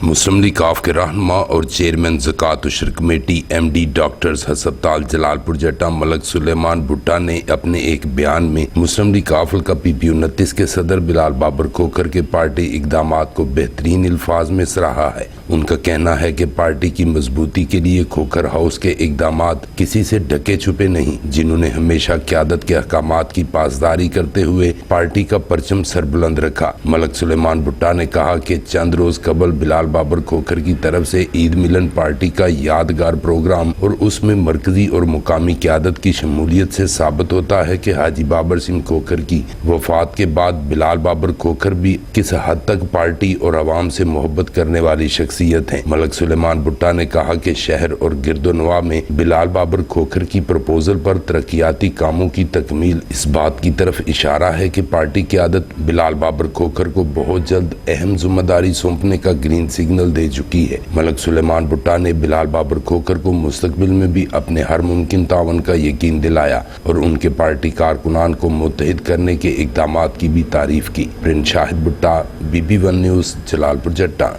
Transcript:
مسلم league کاف کے رہنما اور چیئرمین زکوٰۃ و شرک کمیٹی MD ڈاکٹرز ہسپتال جلال پور جٹا ملک سلیمان بھٹا نے اپنے ایک بیان میں مسلم لیگ کاف کا PP29 کے صدر بلال بابر کھوکھر کے پارٹی اقدامات کو بہترین الفاظ میں سراہا ہے۔ ان کا کہنا ہے کہ پارٹی کی مضبوطی کے لیے کھوکھر ہاؤس کے اقدامات کسی سے ڈھکے چھپے نہیں، جنہوں نے ہمیشہ قیادت کے احکامات کی پاسداری کرتے ہوئے پارٹی کا پرچم سربلند رکھا۔ ملک سلیمان بھٹا نے کہا کہ چند روز قبل بلال بابر کھوکھر کی طرف سے عید ملن پارٹی کا یادگار پروگرام اور اس میں مرکزی اور مقامی قیادت کی شمولیت سے ثابت ہوتا ہے کہ حاجی بابر سنگھ کھوکھر کی وفات کے بعد بلال بابر کھوکھر بھی کس حد تک پارٹی اور عوام سے محبت کرنے والی شخصیت ہیں۔ ملک سلیمان بھٹا نے کہا کہ شہر اور گرد و نواح میں بلال بابر کھوکھر کی پروپوزل پر ترقیاتی کاموں کی تکمیل اس بات کی طرف اشارہ ہے کہ پارٹی قیادت بلال بابر کھوکھر کو بہت جلد اہم ذمہ داری سونپنے کا گرین سگنل دے چکی ہے۔ ملک سلیمان بھٹا نے بلال بابر کھوکھر کو مستقبل میں بھی اپنے ہر ممکن تعاون کا یقین دلایا اور ان کے پارٹی کارکنان کو متحد کرنے کے اقدامات کی بھی تعریف کی۔ پرنس شاہد بھٹا، BB1 نیوز، جلال پور جٹا۔